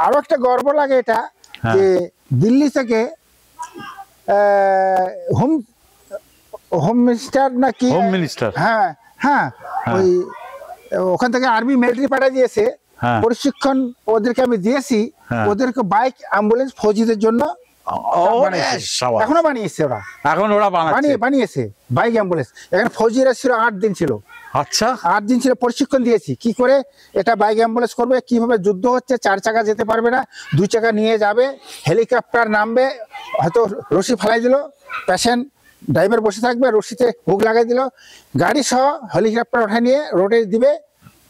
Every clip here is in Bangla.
আরো একটা গর্ব লাগে এটা যে দিল্লি থেকে হোম মিনিস্টার নাকি হোম মিনিস্টার, হ্যাঁ হ্যাঁ ওই ওখান থেকে আর্মি মিলিটারি পাঠিয়ে দিয়েছে প্রশিক্ষণ ওদেরকে আমি দিয়েছি, ওদেরকে বাইক অ্যাম্বুলেন্স ফৌজিদের জন্য এখনো বানিয়েছে ওরা, এখন ওরা বানিয়েছে বাইক অ্যাম্বুলেন্স। এখানে ফৌজিরা ছিল 8 দিন ছিল। আচ্ছা 8 দিন ছিল, প্রশিক্ষণ দিয়েছি কি করে এটা বাইক অ্যাম্বুলেন্স করবে, কিভাবে যুদ্ধ হচ্ছে, 4 চাকা যেতে পারবে না, 2 চাকা নিয়ে যাবে, হেলিকপ্টার নামবে, হয়তো রশি ফেলাই দিল, পেশেন্ট ড্রাইভার বসে থাকবে, রশিতে হুক লাগাই দিল, গাড়ি সহ হেলিকপ্টার উঠে নিয়ে রোডে দিবে,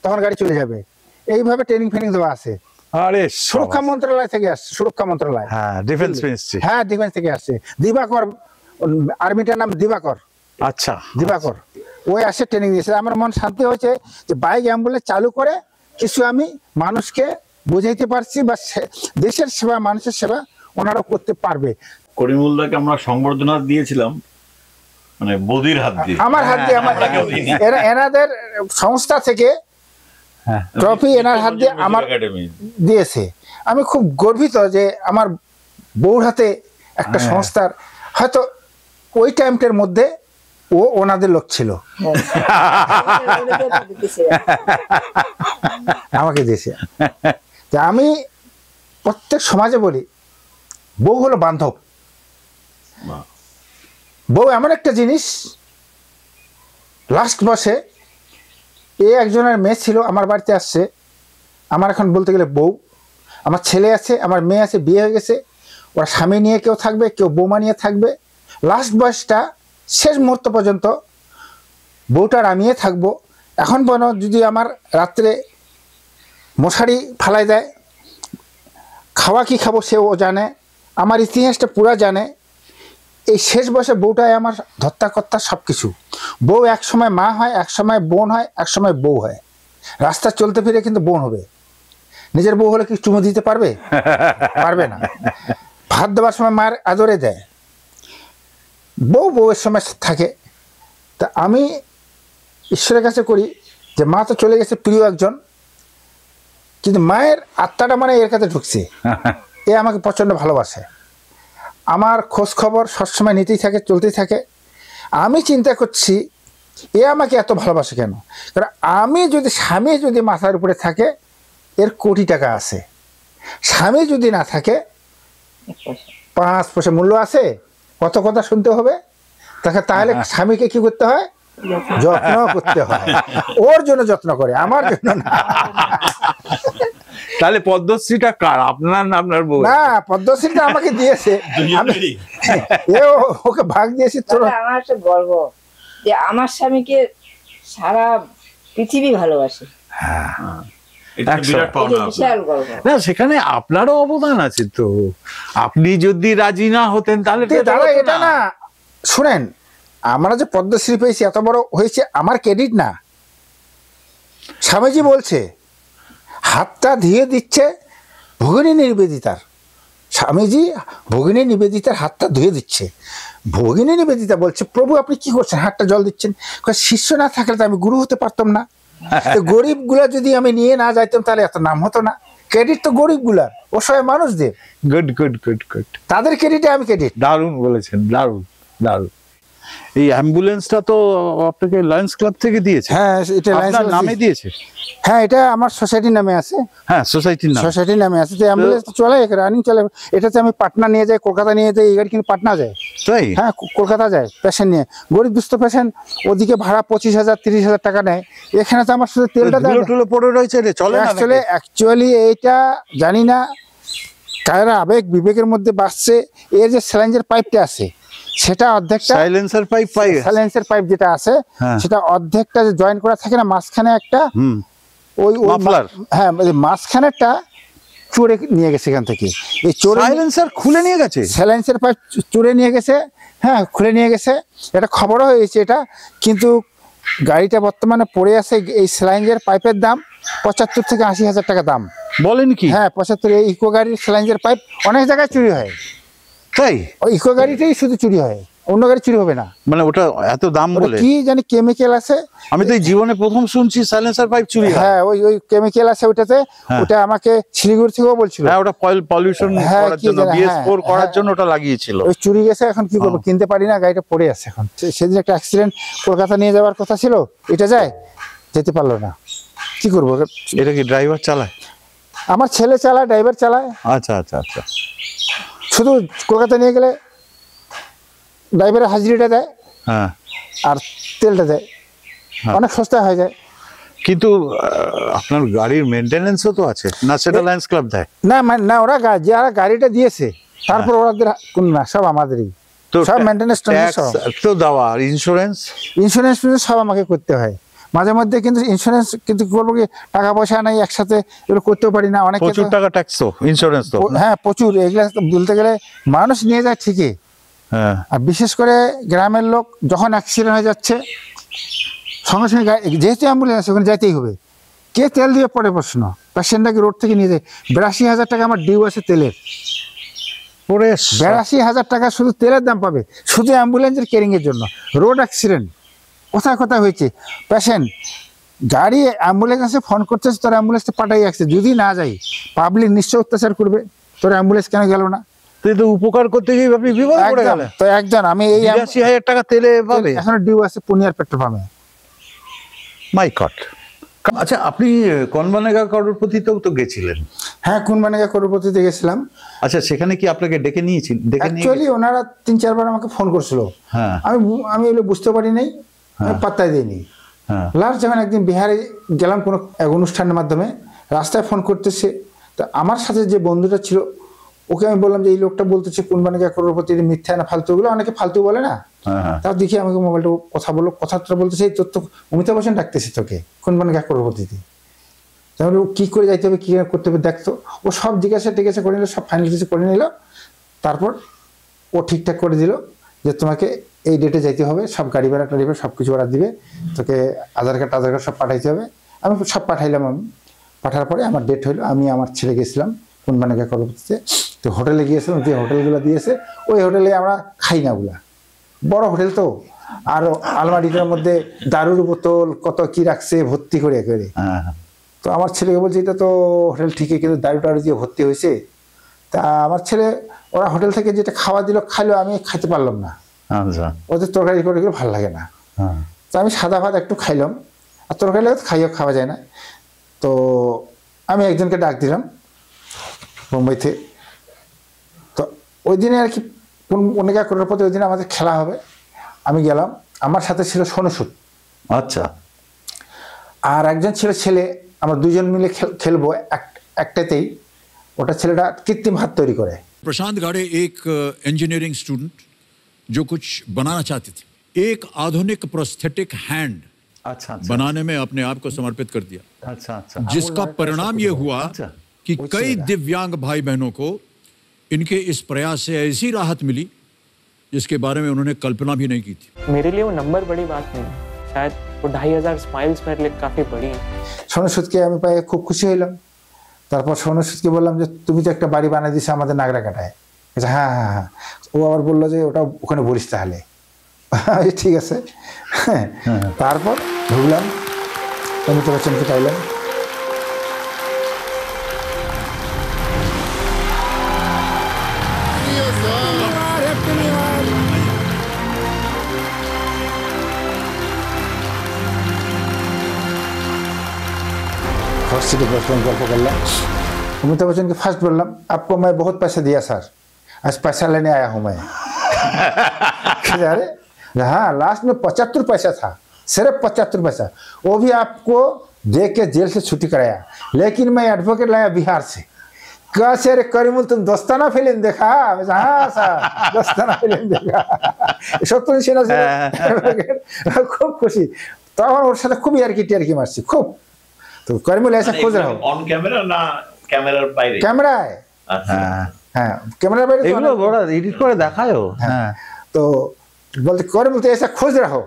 তখন গাড়ি চলে যাবে। এইভাবে ট্রেনিং ফেনিং দেওয়া আছে। আরে সুরক্ষা মন্ত্রণালয় থেকে আসছে, সুরক্ষা মন্ত্রণালয়, হ্যাঁ ডিফেন্স মিনিস্ট্রি, হ্যাঁ ডিফেন্স থেকে আসছে। দিবাকর আর্মিটার নাম দিবাকর। আচ্ছা দিবাকর ওই আসে ট্রেনিং দিয়েছে। আমার মন শান্তি হয়েছে যে বাইক অ্যাম্বুলেন্স চালু করে কিছু আমি মানুষকে বুঝাইতে পারছি, বা দেশের সেবা মানুষের সেবা ওনারা করতে পারবে। করিমুল্লাহকে আমরা সংবর্ধনা দিয়েছিলাম মানে বদির হাত দিয়ে, আমার হাত দিয়ে, আমার এনাদের সংস্থা থেকে ট্রফি এনার হাত দিয়ে আমার দিয়েছে। আমি খুব গর্বিত যে আমার বউর হাতে একটা সংস্থার, হয়তো ওই টাইমটার মধ্যে ও ওনাদের লোক ছিল, আমাকে দিয়েছে। আমি প্রত্যেক সমাজে বলি বউ হলো বান্ধব। বউ এমন একটা জিনিস, লাস্ট বসে একজনের মেয়ে ছিল আমার বাড়িতে আসছে, আমার এখন বলতে গেলে বউ, আমার ছেলে আছে, আমার মেয়ে আছে, বিয়ে হয়ে গেছে, ওরা স্বামী নিয়ে কেউ থাকবে, কেউ বৌমা নিয়ে থাকবে, লাস্ট বয়সটা শেষ মুহূর্ত পর্যন্ত বউটার আমিয়ে থাকবো। এখন পর্যন্ত যদি আমার রাত্রে মশারি ফালাই দেয়, খাওয়া কি খাবো সেও জানে, আমার ইতিহাসটা পুরা জানে। এই শেষ বয়সে বউটাই আমার ধত্তাকর্তা সব কিছু। বউ এক সময় মা হয়, এক সময় বোন হয়, এক সময় বউ হয়। রাস্তা চলতে ফিরে কিন্তু বোন হবে। নিজের বউ হলে কি চুমু দিতে পারবে? পারবে না। ভাত দেওয়ার সময় মার আদরে দেয়, বউয়ের সময় থাকে। তা আমি ঈশ্বরের কাছে করি যে মা তো চলে গেছে প্রিয় একজন, কিন্তু মায়ের আত্মাটা মানে এর কাছে ঢুকছে, এ আমাকে প্রচণ্ড ভালোবাসে, আমার খোঁজ খবর সবসময় নিতেই থাকে, চলতেই থাকে। আমি চিন্তা করছি এ আমাকে এত ভালোবাসে কেন? কারণ আমি যদি, স্বামী যদি মাথার উপরে থাকে এর কোটি টাকা আছে, স্বামী যদি না থাকে 5 পয়সা মূল্য আছে, কত কথা শুনতে হবে তাকে। তাহলে স্বামীকে কি করতে হয়? যত্ন করতে হয়। ওর জন্য যত্ন করে, আমার জন্য না। তাহলে পদ্মশ্রীটা কার? আপনার না আপনার বউ? না, পদ্মশ্রীটা আমাকে দিয়েছে, ওকে ভাগ দিয়েছি। তোর আমার একটা গর্ব যে আমার স্বামীকে সারা পৃথিবী ভালোবাসে। না, সেখানে আপনারও অবদান আছে তো। আপনি যদি রাজি না হতেন তাহলে এটা না। শুনেন, আমরা যে পদ্মশ্রী পেয়েছি, এত বড় হয়েছে, আমার ক্রেডিট না। স্বামীজি বলছে হাতটা ধুয়ে দিচ্ছে ভগিনী নিবেদিতার। স্বামীজি ভগিনী নিবেদিতার হাতটা ধুয়ে দিচ্ছে। ভগিনী নিবেদিতা বলছে প্রভু আপনি কি করছেন, হাতটা জল দিচ্ছেন? শিষ্য না থাকলে তো আমি গুরু হতে পারতাম না। গরিব গুলা যদি আমি নিয়ে না যাইতাম তাহলে এত নাম হতো না। ক্রেডিট তো গরিব গুলার, অসহায় মানুষদের। গুড গুড গুড গুড, তাদের ক্রেডিটে আমি ক্রেডিট। দারুণ বলেছেন, দারুণ দারুণ। এই অ্যাম্বুলেন্সটা তো আপনাকে লায়ন্স ক্লাব থেকে দিয়েছে? হ্যাঁ, এটা আপনার নামে দিয়েছে? হ্যাঁ, এটা আমার সোসাইটির নামে আছে। হ্যাঁ, সোসাইটির নামে আছে। যে অ্যাম্বুলেন্স চলে, রানিং চলে। এটাতে আমি পাটনা নিয়ে যাই, কলকাতা নিয়ে যাই। এই গাড়ি কিন্তু পাটনা যায়। তাই? হ্যাঁ, কলকাতা যায় পেশেন্ট নিয়ে। গরিব দুস্থ পেশেন্ট, ওদিকে ভাড়া 25,000 30,000 টাকা নেয়। এখানে তো আমার শুধু তেলটা টুলো পড়ে রয়েছে, চলে না। অ্যাকচুয়ালি এইটা জানি না কারা আবেগ বিবেকের মধ্যে বাসছে। এর যে স্যালেঞ্জের পাইপটা আছে সেটা অর্ধেকটা, সাইলেন্সার পাইপ যেটা আছে সেটা অর্ধেকটা যে জয়েন করা থাকে না, মাঝখানে একটা ওই হ্যাঁ, মাঝখানেরটা চড়ে নিয়ে গেছে এখান থেকে। এই চড়ে সাইলেন্সার খুলে নিয়ে গেছে, সাইলেন্সার পাইপ চড়ে নিয়ে গেছে। হ্যাঁ, খুলে নিয়ে গেছে, এটা খবরও হয়েছে এটা। কিন্তু গাড়িটা বর্তমানে পড়ে আছে। এই স্যালেঞ্জের পাইপের দাম 75 থেকে 80,000 টাকা দাম। বলেন কি? হ্যাঁ, 75। ইকো গাড়ির স্যালেঞ্জের পাইপ অনেক জায়গায় চুরি হয়। তাই? ওই ইকো গাড়িটাই শুধু চুরি হয়। অন্য গাড়ি চুরি হবে না। মানে ওটা এত দাম বলে কি জানি কেমিক্যাল আছে, আমি তো এই জীবনে প্রথম শুনছি সাইলেন্সার পাইপ চুরি হয়। হ্যাঁ ওই কেমিক্যাল আছে ওটাতে, ওটা আমাকে শিলিগুড়ি থেকেও বলছিল। হ্যাঁ ওটা পলিউশন করার জন্য, BS4 করার জন্য ওটা লাগিয়েছিল। ওই চুরি গেছে, এখন কি করবো, কিনতে পারি না, গাড়িটা পড়ে আছে এখন। সেদিন একটা অ্যাক্সিডেন্ট, কলকাতা নিয়ে যাওয়ার কথা ছিল, এটা যায় যেতে পারলো না, কি করবো। এটা কি ড্রাইভার চালায়? আমার ছেলে চালায়, ড্রাইভার চালায়। আচ্ছা আচ্ছা আচ্ছা। শুধু কলকাতা নিয়ে গেলে ড্রাইভারের হাজিরিটা দেয়, হ্যাঁ, আর তেলটা দেয়, অনেক সস্তা হয়ে যায়। কিন্তু আপনার গাড়ির মেইনটেনেন্সও তো আছে না, সেটা লায়ন্স ক্লাব দেয়? না না, ওরা যারা গাড়িটা দিয়েছে তারপর ওদের না, সব আমাদেরই, সব মেইনটেনেন্স তো দেওয়া, আর ইন্স্যুরেন্স সব আমাকে করতে হয় মাঝে মধ্যে। কিন্তু ইন্স্যুরেন্স কিন্তু কি করবো, কি টাকা পয়সা নাই, একসাথে এগুলো করতেও পারি না। অনেক প্রচুর টাকা ট্যাক্স তো, ইন্স্যুরেন্স তো। হ্যাঁ প্রচুর, এগুলা বলতে গেলে মানুষ নিয়ে যায় ঠিকই, হ্যাঁ। আর বিশেষ করে গ্রামের লোক যখন অ্যাক্সিডেন্ট হয়ে যাচ্ছে সঙ্গে সঙ্গে যেহেতু অ্যাম্বুলেন্স ওখানে যাইতেই হবে, কে তেল দিয়ে পড়ে প্রশ্ন, পেশেন্টটাকে রোড থেকে নিয়ে যায়। 82,000 টাকা আমার ডিউ আছে তেলের, 82,000 টাকা শুধু তেলের দাম পাবে, শুধু অ্যাম্বুলেন্সের কেরিংয়ের জন্য। রোড অ্যাক্সিডেন্ট কোথায় কোথায় হয়েছে, পেশেন্ট গাড়ি অ্যাম্বুলেন্সে ফোন করতেছে, তোর অ্যাম্বুলেন্সটা পাঠাই আসছে, যদি না যাই পাবলিক নিশ্চয় অত্যাচার করবে, তোর অ্যাম্বুলেন্স কেন গেল না। তো উপকার করতে গিয়ে আপনি বিপদে পড়ে গেলেন। তো একজন আমি এই 82,000 টাকা তেলে পাবে, এখনো ডিউ আছে পুনিয়ার পেট্রোল পাম্পে। মাই গড। আচ্ছা, আপনি কনবানেগা করোড়পতিতেও তো গেছিলেন? হ্যাঁ, কনবানেগা করোড়পতিতে গেছিলাম। আচ্ছা, সেখানে কি আপনাকে ডেকে নিয়েছিল? অ্যাকচুয়ালি ওনারা 3-4 বার আমাকে ফোন করছিল, হ্যাঁ, আমি এগুলো বুঝতে পারি নাই, পাত্তাই দিইনি। লাস্ট যখন একদিন বিহারে গেলাম কোনো এক অনুষ্ঠানের মাধ্যমে, রাস্তায় ফোন করতেছে, তা আমার সাথে যে বন্ধুটা ছিল ওকে আমি বললাম যে এই লোকটা বলতেছে কনবানেগা করোড়পতি, মিথ্যা না ফালতু, ওগুলো অনেকে ফালতু বলে না। তার দেখি আমাকে মোবাইলটা কথা বললো, কথাটা বলতেছে তোর তো অমিতাভ বচ্চন ডাকতেছে তোকে কনবানেগা করোড়পতিতে, তাহলে ও কী করে যাইতে হবে, কী করতে হবে দেখতো। ও সব জিজ্ঞাসা টিজ্ঞাসা করে নিল, সব ফাইনাল কিছু করে নিল, তারপর ও ঠিকঠাক করে দিল যে তোমাকে এই ডেটে যাইতে হবে, সব গাড়ি ভাড়া টাড়ি ভাড়া সব কিছু ওরা দিবে, তোকে আধার কার্ড সব পাঠাইতে হবে। আমি সব পাঠাইলাম, আমি পাঠার পরে আমার ডেট হইলো, আমি আমার ছেলে গেছিলাম কনবানেগা করোড়পতিতে। তো হোটেলে গিয়েছিলাম, যে হোটেলগুলো দিয়েছে ওই হোটেলে আমরা খাই না, ওগুলা বড় হোটেল তো, আর আলমারিটার মধ্যে দারুর বোতল কত কি রাখছে ভর্তি করে করে। তো আমার ছেলেকে বলছে এটা তো হোটেল ঠিকই, কিন্তু দারু টারু দিয়ে ভর্তি হয়েছে। তা আমার ছেলে ওরা হোটেল থেকে যেটা খাওয়া দিল খাইলো, আমি খাইতে পারলাম না, ওদের তরকারি করে ভালো লাগে না। তো আমি সাদা ভাত একটু খাইলাম, আর তরকারি লাগে খাওয়া যায় না। তো আমি একজনকে ডাক দিলাম মুম্বাইতে। তো ওই দিনে আর কি কনবানেগা করোড়পতি, ওই দিনে আমাদের খেলা হবে, আমি গেলাম, আমার সাথে ছিল সোনু সুদ। আচ্ছা। আর একজন ছিল ছেলে, আমরা দুজন মিলে খেলবো একটাতেই, ওটা ছেলেটা কৃত্রিম হাত তৈরি করে। प्रशांत गाड़े एक इंजीनियरिंग स्टूडेंट जो कुछ बनाना चाहते थे, एक आधुनिक प्रोस्थेटिक हैंड बनाने में अपने आप को समर्पित कर दिया। जिसका परिणाम ये हुआ कि कई दिव्यांग भाई बहनों को इनके इस प्रयास से ऐसी राहत मिली जिसके बारे में उन्होंने कल्पना भी नहीं की थी। मेरे लिए वो नंबर बड़ी बात नहीं, शायद वो 2,500 स्माइल्स मेरे लिए काफी बड़ी है। সোনু সুদকে আমি পাই খুব খুশি হইলাম। তারপর সোনু সুদকে বললাম যে তুমি তো একটা বাড়ি বানিয়ে দিছো আমাদের নাগরাকাটায়। হ্যাঁ হ্যাঁ হ্যাঁ। ও আবার বললো যে ওটা ওখানে বলিস তাহলে। ঠিক আছে। তারপর ঢুকলাম, অমিতাভ বচ্চনকে পাইলাম। फर्स्ट सिटी बचपन गल्प करलाम, अमिताभ बच्चन के फर्स्ट बोललाम आपको मैं बहुत पैसा दिया सर, आज पैसा लेने आया हूँ मैं। अरे हाँ, लास्ट में 75 पैसा था, सिर्फ 75 पैसा, वो भी आपको दे के जेल से छुट्टी कराया, लेकिन मैं एडवोकेट लाया बिहार से। कैसे रे करीमुल तुम दोस्ताना फिल्म देखा? हाँ सर, दोस्ताना फिल्म देखा। शत्रुघ्न सिन्हा से खूब खुशी, तখন ওর সাথে খুব ইয়ার্কি মারছি খুব। তো করিমুল ऐसा खोज रहा हो অন ক্যামেরা না ক্যামেরার বাইরে? ক্যামেরায়। আচ্ছা হ্যাঁ, ক্যামেরার বাইরে এগুলো ওরা এডিট করে দেখায়ও। হ্যাঁ, তো বলতে করিমুল তো ऐसा खोज रहा हो।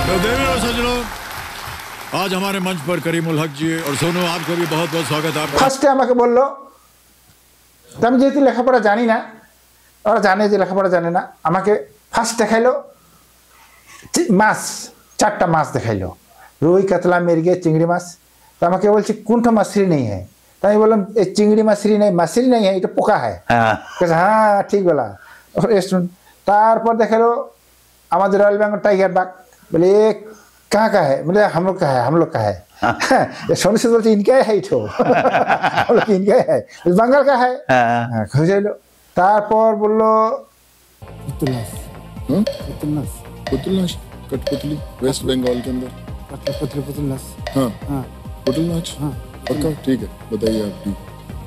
तो देवी और सज्जनों, आज हमारे मंच पर करीमुल हक जी और सोनू, आपको भी बहुत बहुत स्वागत। आपका ফার্স্টে আমাকে বললো, আমি যেহেতু লেখাপড়া জানি না, ওরা জানে যে লেখাপড়া জানে না, আমাকে ফার্স্ট দেখাইলো মাছ, 4টা মাছ দেখাইলো, রুই, কাতলা, মির্গে, চিংড়ি মাছ। তো আমাকে বলছে কোনটা মাছরি নেই হ্যাঁ? তাই আমি বললাম এই চিংড়ি মাছরি নেই, মাছরি নেই হ্যাঁ, এটা পোকা হ্যাঁ। হ্যাঁ ঠিক বলা রেস্টুরেন্ট। তারপর দেখালো আমাদের রয়্যাল বেঙ্গল টাइगर बाग। बोले ये कहाँ का है? बोले हम लोग का है, हम लोग का है। सोनू से बोलते इनका है तो हम लोग इनका है, बंगाल का है। खोजाइलो तारपर बोललो पुतुल नाच, कठपुतली वेस्ट बंगाल के अंदर पुतुल नाच। हाँ पुतुल नाच, पक्का ठीक है, बताइए आप भी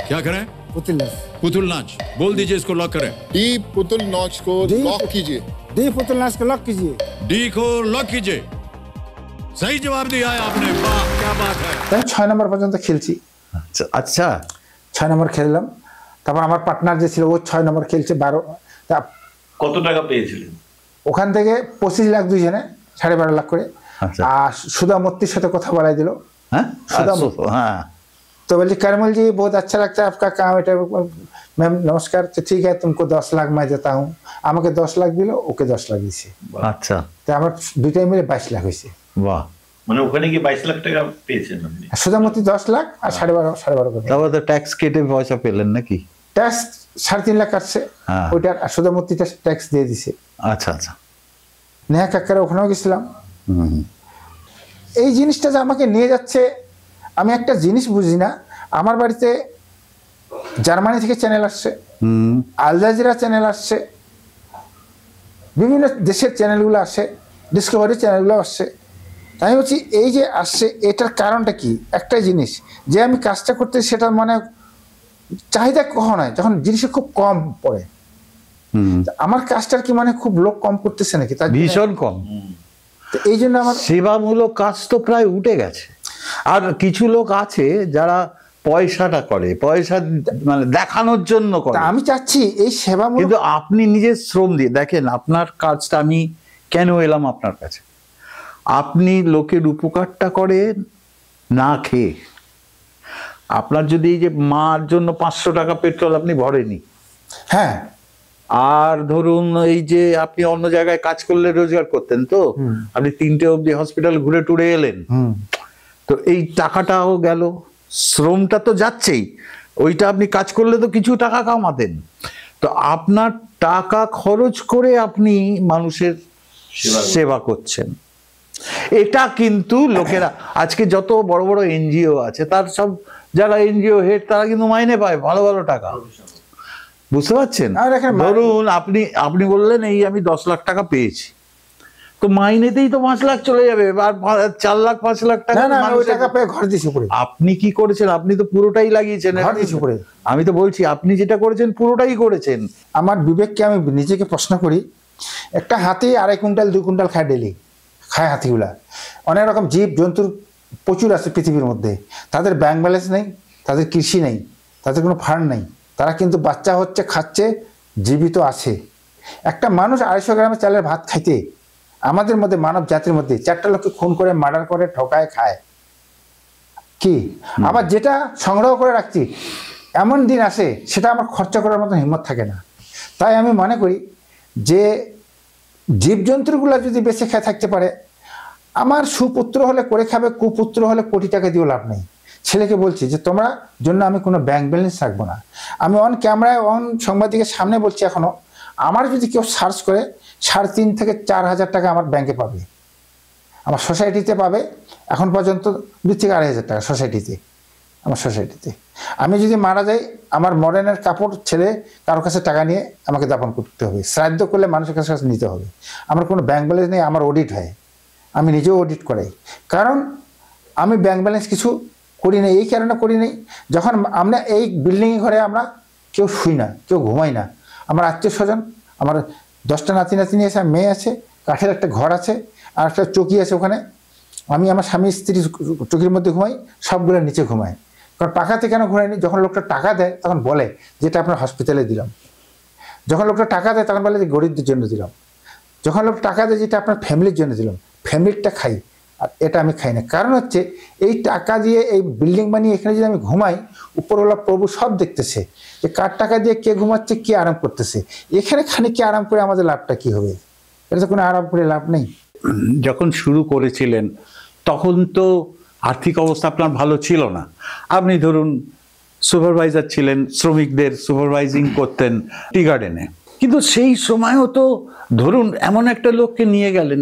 क्या करें? पुतुल नाच। पुतुल नाच बोल दीजिए, इसको लॉक करें। डी पुतुल नाच को लॉक कीजिए। डी पुतुल नाच को लॉक कीजिए। डी को लॉक कीजिए। सही जवाब दिया है आपने, वाह क्या बात है। তাই 6 নম্বর পর্যন্ত খেলছি। আচ্ছা আচ্ছা 6 নম্বর খেললাম। তারপর আমার পার্টনার যে ছিল ও 6 নম্বর খেলছে 12। কত টাকা পেয়েছিলেন ওখান থেকে 25 লাখ দুইজনে, 12.5 লাখ করে। আর সুধা মূর্তির সাথে কথা বলাই দিল। হ্যাঁ हाँ तो बोले करमल जी बहुत अच्छा लगता है आपका काम। मैम नमस्कार, तो ठीक है तुमको 10 लाख मैं देता हूँ। আমাকে 10 লাখ দিল, ওকে 10 লাখ দিয়েছে। আচ্ছা তো আমার দুইটাই মিলে 22 লাখ হয়েছে। বাহ, মানে ওখানে কি 22 লাখ টাকা পেয়েছেন আপনি? সুধামূর্তি 10 লাখ আর 12.5 করে। তারপর তো ট্যাক্স কেটে পয়সা পেলেন নাকি? ট্যাক্স 3.5 লাখ কাটছে, ওইটা সুধামূর্তিটা ট্যাক্স দিয়ে দিছে। আচ্ছা আচ্ছা। নেহা কাকার ওখানেও গেছিলাম। এই জিনিসটা যে আমাকে নিয়ে যাচ্ছে, আমি একটা জিনিস বুঝি না। আমার বাড়িতে জার্মানি থেকে চ্যানেল আসছে, আল জাজিরা চ্যানেল আসছে, বিভিন্ন দেশের চ্যানেলগুলো আসে, ডিসকভারি চ্যানেলগুলো আসছে। তাই বলছি এই যে আসছে এটার কারণটা কি? একটাই জিনিস, যে আমি কাজটা করতে সেটা মানে চাহিদা কখন হয় যখন জিনিসের খুব কম পড়ে। আমার কাজটার কি মানে খুব লোক কম করতেছে নাকি? তার ভীষণ কম। তো এই জন্য আমার সেবামূলক কাজ তো প্রায় উঠে গেছে। আর কিছু লোক আছে যারা পয়সাটা করে, পয়সা মানে দেখানোর জন্য করে। আমি চাচ্ছি এই সেবামূলক, কিন্তু আপনি নিজের শ্রম দিয়ে দেখেন আপনার কাজটা। আমি কেন এলাম আপনার কাছে? আপনি লোকের উপকারটা করেন না খেয়ে। আপনার যদি এই যে মার জন্য 500 টাকা পেট্রোল আপনি ভরেনি, হ্যাঁ, আর ধরুন এই যে আপনি অন্য জায়গায় কাজ করলে রোজগার করতেন, তো আপনি 3টে অবধি হসপিটাল ঘুরে টুরে এলেন, তো এই টাকাটাও গেল, শ্রমটা তো যাচ্ছেই। ওইটা আপনি কাজ করলে তো কিছু টাকা কামাতেন। তো আপনার টাকা খরচ করে আপনি মানুষের সেবা করছেন। এটা কিন্তু লোকেরা আজকে যত বড় বড় এনজিও আছে, তার সব যারা এনজিও হেড তারা কিন্তু মাইনে পায় ভালো ভালো টাকা। বুঝতে পারছেন? ধরুন আপনি বললেন এই আমি 10 লাখ টাকা পেয়েছি, তো মাইনেতেই তো 5 লাখ চলে যাবে, আর 4 লাখ 5 লাখ টাকা ঘর দিয়েছি উপরে। আপনি কি করেছেন? আপনি তো পুরোটাই লাগিয়েছেন। আমি তো বলছি আপনি যেটা করেছেন পুরোটাই করেছেন। আমার বিবেককে আমি নিজেকে প্রশ্ন করি, একটা হাতি 2.5 কুইন্টাল 2 কুইন্টাল খায় ডেলি, খায় হাতিগুলা। অনেক রকম জীব জন্তুর প্রচুর আছে পৃথিবীর মধ্যে, তাদের ব্যাংক ব্যালেন্স নেই, তাদের কৃষি নেই, তাদের কোনো ফান্ড নেই, তারা কিন্তু বাচ্চা হচ্ছে, খাচ্ছে, জীবিত আছে। একটা মানুষ 250 গ্রামের চালের ভাত খাইতে আমাদের মধ্যে মানব জাতির মধ্যে 4টা লোককে খুন করে, মার্ডার করে, ঠকায় খায় কি? আবার যেটা সংগ্রহ করে রাখছি এমন দিন আসে সেটা আমার খরচা করার মতো হিম্মত থাকে না। তাই আমি মনে করি যে জীবজন্তুগুলো যদি বেঁচে খেয়ে থাকতে পারে, আমার সুপুত্র হলে করে খাবে, কুপুত্র হলে কোটি টাকা দিয়েও লাভ নেই। ছেলেকে বলছি যে তোমরা জন্য আমি কোনো ব্যাংক ব্যালেন্স রাখবো না। আমি অন ক্যামেরায় অন সাংবাদিকের সামনে বলছি, এখনো আমার যদি কেউ সার্চ করে 3.5 থেকে 4 হাজার টাকা আমার ব্যাংকে পাবে, আমার সোসাইটিতে পাবে। এখন পর্যন্ত 2 থেকে 2.5 হাজার টাকা সোসাইটিতে, আমার সোসাইটিতে। আমি যদি মারা যাই, আমার মডার্নের কাপড় ছেড়ে কারোর কাছে টাকা নিয়ে আমাকে দাপন করতে হবে। শ্রাদ্ধ করলে মানুষের কাছে নিতে হবে। আমার কোনো ব্যাংক ব্যালেন্স নেই, আমার অডিট হয়, আমি নিজেও অডিট করাই। কারণ আমি ব্যাংক ব্যালেন্স কিছু করি না, এই কারণে করি নাই, যখন আমরা এই বিল্ডিং ঘরে আমরা কেউ শুই না, কেউ ঘুমাই না। আমার আত্মীয় স্বজন, আমার 10টা নাতি নাতনি আছে, মেয়ে আছে, কাঠের একটা ঘর আছে, আর একটা চৌকি আছে ওখানে। আমি আমার স্বামী স্ত্রী চৌকির মধ্যে ঘুমাই, সবগুলো নিচে ঘুমাই। কারণ পাখাতে কেন ঘুরাইনি? যখন লোকটা টাকা দেয় তখন বলে যেটা আপনার হসপিটালে দিলাম। যখন লোকটা টাকা দেয় তখন বলে যে গরিবদের জন্য দিলাম। যখন লোক টাকা দেয় যেটা আপনার ফ্যামিলির জন্য দিলাম, ফ্যামিলিরটা খাই, আর এটা আমি খাই না। কারণ হচ্ছে এই টাকা দিয়ে এই বিল্ডিং বানিয়ে এখানে যদি আমি ঘুমাই, উপরওয়ালা প্রভু সব দেখতেছে যে কার টাকা দিয়ে কে ঘুমাচ্ছে, কে আরাম করতেছে। এখানে খানিক আরাম করে আমাদের লাভটা কি হবে? এটা তো কোনো আরাম করে লাভ নেই। যখন শুরু করেছিলেন তখন তো আর্থিক অবস্থা আপনার ভালো ছিল না, আপনি ধরুন সুপারভাইজার ছিলেন, শ্রমিকদের সুপারভাইজিং করতেন টি গার্ডেনে, কিন্তু সেই সময়ও তো ধরুন এমন একটা লোককে নিয়ে গেলেন,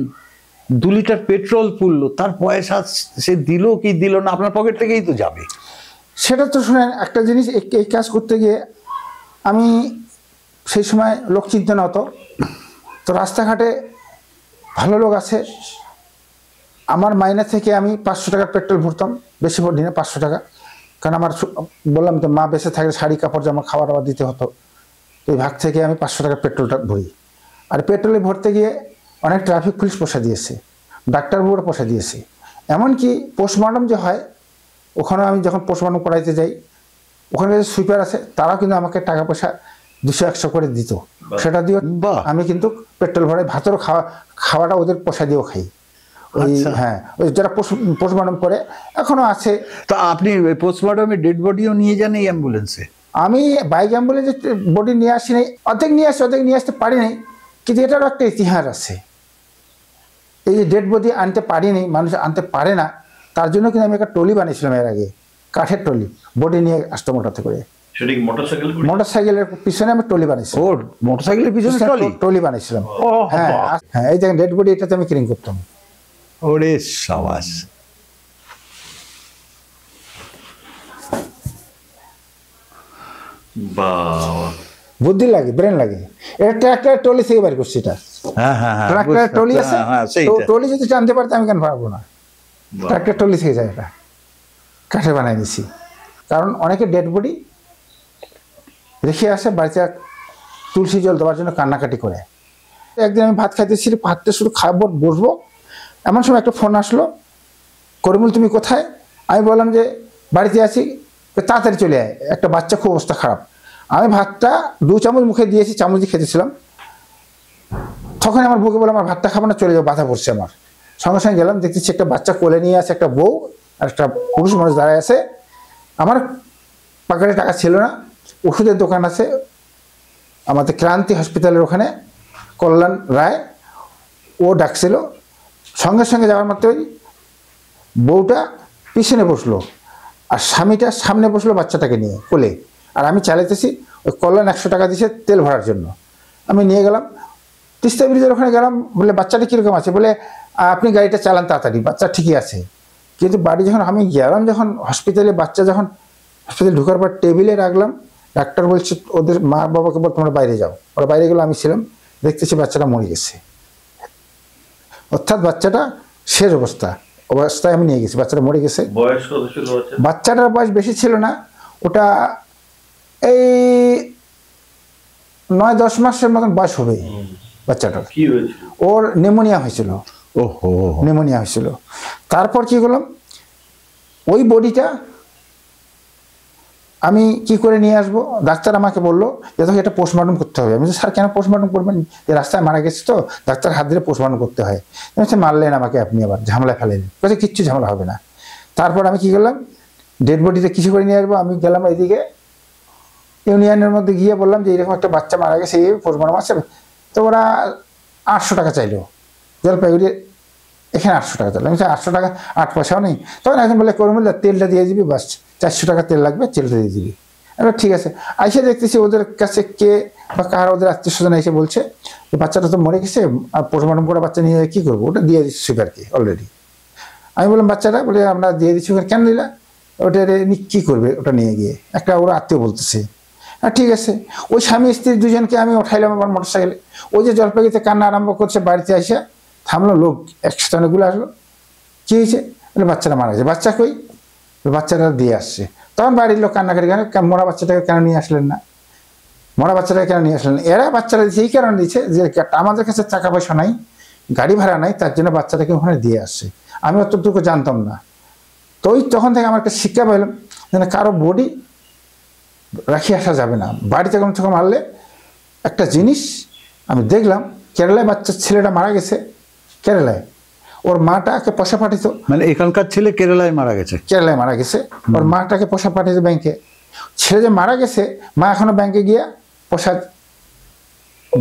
2 লিটার পেট্রোল পুড়লো, তার পয়সা সে দিল কি দিল না আপনার পকেট থেকেই তো যাবে। সেটা তো শুনেন, একটা জিনিস এই কাজ করতে গিয়ে আমি সেই সময় লোক চিনতে না হতো, তো রাস্তাঘাটে ভালো লোক আছে, আমার মাইনে থেকে আমি 500 টাকার পেট্রোল ভরতাম, বেশি ভরি না 500 টাকা, কারণ আমার বললাম তো মা বেঁচে থাকলে শাড়ি কাপড় জামা খাবার দাবার দিতে হতো, এই ভাগ থেকে আমি 500 টাকার পেট্রোলটা ভরি। আর পেট্রোলে ভরতে গিয়ে অনেক ট্রাফিক পুলিশ পয়সা দিয়েছে, ডাক্তারবাবুরা পয়সা দিয়েছে, এমনকি পোস্টমর্টম যে হয় ওখানে আমি যখন পোস্টমর্টম করাইতে যাই, ওখানে যে সুইপার আছে তারাও কিন্তু আমাকে টাকা পয়সা 200-100 করে দিত, সেটা দিয়ে আমি কিন্তু পেট্রোল ভরাই, ভাতেরও খাওয়াটা ওদের পয়সা দিয়েও খাই। ওই হ্যাঁ, ওই যারা পোস্টমর্টম করে এখনো আছে। তো আপনি পোস্টমর্টমে ডেড বডিও নিয়ে যান এই অ্যাম্বুলেন্সে? আমি বাইক অ্যাম্বুলেন্সে বডি নিয়ে আসি নাই, অর্ধেক নিয়ে আসি, অর্ধেক নিয়ে আসতে পারি নাই, কিন্তু এটারও একটা ইতিহাস আছে। এই যে ডেড বডি আনতে পারি নাই, মানুষ আনতে পারে না, তার জন্য কিন্তু আমি একটা ট্রলি বানিয়েছিলাম এর আগে, কাঠের ট্রলি, বডি নিয়ে আসতাম ওটাতে করে। মোটরসাইকেলের পিছনে আমি ট্রলি বানিয়েছিলাম। ও, মোটরসাইকেলের পিছনে ট্রলি বানিয়েছিলাম। হ্যাঁ হ্যাঁ, এই দেখেন ডেড বডি, এটাতে আমি ক্লিন করতাম। ওরে সাবাস। বুদ্ধি লাগে, ব্রেন লাগে। এটা ট্রাক্টর ট্রলি থেকে বের করছি, এটা ট্রাক্টর ট্রলি আছে, ট্রলি যদি টানতে পারতে আমি কেন পারবো না, ট্রাক্টর ট্রলি থেকে যায়, এটা কাঠে বানাই দিছি। কারণ অনেকে ডেড বডি রেখে আসে বাড়িতে তুলসী জল দেওয়ার জন্য কান্নাকাটি করে। একদিন আমি ভাত খাইতেছি, ভাতটা শুধু খাবো বসবো, এমন সময় একটা ফোন আসলো, করিমুল তুমি কোথায়? আমি বললাম যে বাড়িতে আছি, তাড়াতাড়ি চলে আয়, একটা বাচ্চা খুব অবস্থা খারাপ। আমি ভাতটা 2 চামচ মুখে দিয়েছি, চামচ দিয়ে খেতেছিলাম, তখন আমার বউকে বললাম আমার ভাতটা খাবো না, চলে যাবো, বাধা পড়ছে আমার। সঙ্গে সঙ্গে গেলাম, দেখতেছি একটা বাচ্চা কোলে নিয়ে আছে, একটা বউ আর একটা পুরুষ মানুষ দাঁড়ায় আছে। আমার পকেটে টাকা ছিল না, ওষুধের দোকান আছে আমাদের ক্রান্তি হসপিটালের ওখানে, কল্যাণ রায়, ও ডাকছিল। সঙ্গে সঙ্গে যাওয়ার মাত্রই বউটা পিছনে বসলো আর স্বামীটা সামনে বসলো বাচ্চাটাকে নিয়ে কোলে, আর আমি চালাইতেছি। ওই কল্যাণ 100 টাকা দিয়েছে তেল ভরার জন্য, আমি নিয়ে গেলাম তিস্তা ব্রিজের ওখানে গেলাম। বলে বাচ্চাটা কীরকম আছে? বলে আপনি গাড়িটা চালান তাড়াতাড়ি, বাচ্চা ঠিকই আছে। কিন্তু বাড়ি যখন আমি গেলাম, যখন হসপিটালে, বাচ্চা যখন হসপিটালে ঢোকার পর টেবিলে রাখলাম, ডাক্তার বলছে ওদের মা বাবাকে বল তোমরা বাইরে যাও। ওরা বাইরে গেলো, আমি ছিলাম, দেখতেছি বাচ্চাটা মরে গেছে। অর্থাৎ বাচ্চাটা শেষ অবস্থায় আমি নিয়ে গেছি, বাচ্চাটা মরে গেছে। বাচ্চাটার বয়স বেশি ছিল না, ওটা এই 9-10 মাসের মতন বয়স হবে বাচ্চাটার। ওর নিউমোনিয়া হয়েছিল। ওহো, নিউমোনিয়া হয়েছিল। তারপর কি করলাম, ওই বডিটা আমি কি করে নিয়ে আসবো? ডাক্তার আমাকে বললো যে তোকে এটা পোস্টমর্টম করতে হবে। আমি স্যার কেন পোস্টমর্টম করবেন? যে রাস্তায় মারা গেছে তো, ডাক্তার হাত দিলে পোস্টমর্টম করতে হয়। মারলেন আমাকে আপনি, আবার ঝামেলা ফেলেন, বলছে কিচ্ছু ঝামেলা হবে না। তারপর আমি কি করলাম, ডেড বডিটা কিছু করে নিয়ে আসবো। আমি গেলাম এইদিকে ইউনিয়নের মধ্যে গিয়ে বললাম যে এরকম একটা বাচ্চা মারা গেছে, এই পোস্টমর্টম আছে। তো ওরা 800 টাকা চাইলো, জলপাইগুড়ি এখানে 800 টাকা চাইলো। আমি 800 টাকা 8 পয়সাও নেই। তখন একজন বলে করবো, তেলটা দিয়ে দিবি, বাস 400 টাকা তেল লাগবে, তেলটা দিয়ে দিবি। এবার ঠিক আছে। আইসে দেখতেছি ওদের কাছে কে বা কার ওদের আত্মীয় স্বজন এসে বলছে যে বাচ্চাটা তো মরে গেছে, আর পোস্টমর্টম করে বাচ্চা নিয়ে কী করবো, ওটা দিয়ে দিচ্ছি সুগারকে অলরেডি। আমি বললাম বাচ্চাটা, বলে আমরা দিয়ে দিচ্ছি, কেন দিলা? ওটা কী করবে ওটা নিয়ে গিয়ে? একটা ওরা আত্মীয় বলতেছে। হ্যাঁ ঠিক আছে। ওই স্বামী স্ত্রী দুজনকে আমি উঠাইলাম আমার মোটরসাইকেলে। ওই যে জলপাইগুড়িতে কান্না আরম্ভ করছে, বাড়িতে আসে থামলো, লোক একসাথে অনেকগুলো আসলো। কী হয়েছে? বলে বাচ্চাটা মারা গেছে। বাচ্চা কই? বাচ্চাটা দিয়ে আসছে। তখন বাড়ির লোক কান্নাকাটি, কেন মরা বাচ্চাটাকে কেন নিয়ে আসলেন না? মরা বাচ্চাটাকে কেন নিয়ে আসলেন? এরা বাচ্চাটা দিচ্ছে এই কারণে দিচ্ছে যে আমাদের কাছে টাকা পয়সা নাই, গাড়ি ভাড়া নাই, তার জন্য বাচ্চাটাকে ওখানে দিয়ে আসছে। আমি অতটুকু জানতাম না। তো ওই তখন থেকে আমার একটা শিক্ষা পাইলাম যে কারো বডি রাখি আসা যাবে না বাড়িতে। কম থেকে মারলে একটা জিনিস আমি দেখলাম, কেরালায় বাচ্চার ছেলেটা মারা গেছে, কেরালায় ওর মাটাকে পয়সা পাঠিত। মানে এখানকার ছেলে কেরালায় মারা গেছে? কেরালায় মারা গেছে, ওর মাটাকে পয়সা পাঠিয়েছে ব্যাংকে। ছেলে যে মারা গেছে, মা এখনো ব্যাংকে গিয়ে পয়সার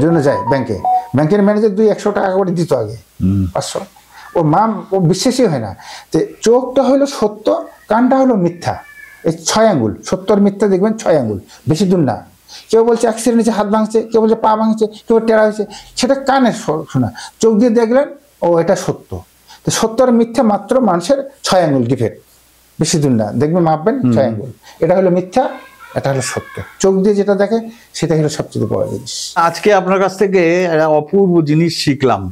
জন্য যায় ব্যাংকে। ব্যাংকের ম্যানেজার 200 টাকা করে দিত আগে, 500। ও মা ও বিশ্বাসই হয় না। তো চোখটা হলো সত্য, কানটা হলো মিথ্যা, এই 6 আঙ্গুল, সত্যর মিথ্যা দেখবেন 6 আঙ্গুল, বেশি দূর না। কেউ বলছে অ্যাক্সিডেন্ট হয়েছে, হাত ভাঙছে, কেউ বলছে পা ভাঙছে, কেউ টেরা হয়েছে, সেটা কানে শোনা, চোখ দিয়ে দেখলেন ও এটা সত্য। তো সত্যর মিথ্যা মাত্র মানুষের 6 আঙ্গুল ডিফেক্ট, বেশি দূর না, দেখবেন মাপবেন 6 আঙ্গুল। এটা হলো মিথ্যা, এটা হলো সত্য। চোখ দিয়ে যেটা দেখে সেটা হলো সবচেয়ে বড় জিনিস। আজকে আপনার কাছ থেকে একটা অপূর্ব জিনিস শিখলাম,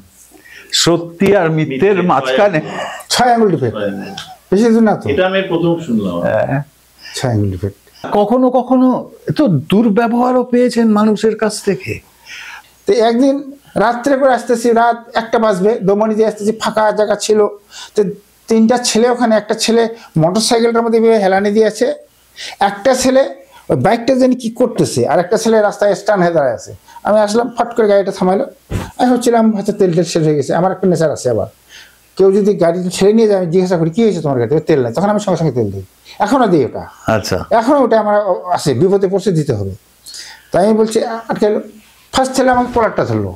সত্যি আর মিথ্যের মাঝখানে 6 আঙ্গুল ডিফেক্ট, বেশি দূর না তো। এটা আমি প্রথম শুনলাম। 6 আঙ্গুল ডিফেক্ট। কখনো কখনো তো দুর্ব্যবহারও পেয়েছেন মানুষের কাছ থেকে। তো একদিন রাত্রে করে আসতেছি, রাত 1টা বাজবে, দমনি দিয়ে আসতেছি, ফাঁকা জায়গা ছিল। তো 3টা ছেলে ওখানে, একটা ছেলে মোটর সাইকেলটার মধ্যে হেলানি দিয়েছে, একটা ছেলে ওই বাইকটা জানি কি করতেছে, আর একটা ছেলে রাস্তায় স্ট্যান্ড হয়ে দাঁড়ায় আছে। আমি আসলাম, ফট করে গাড়িটা থামাইলো। আমি ভাবছিলাম হয়তো তেল শেষ হয়ে গেছে। আমার একটা নেশার আছে, আবার কেউ যদি গাড়ি ছেড়ে নিয়ে যায় আমি জিজ্ঞাসা করি কি হয়েছে তোমার গাড়িতে, তেল নাই, তখন আমি সঙ্গে সঙ্গে তেল দিই, এখনও দিই ওটা। আচ্ছা, এখনও ওটা আমার আছে, বিপদে পড়ছে দিতে হবে। তাই আমি বলছি আটকে এলো। ফার্স্ট ছেলে আমাকে কলারটা ধরলো,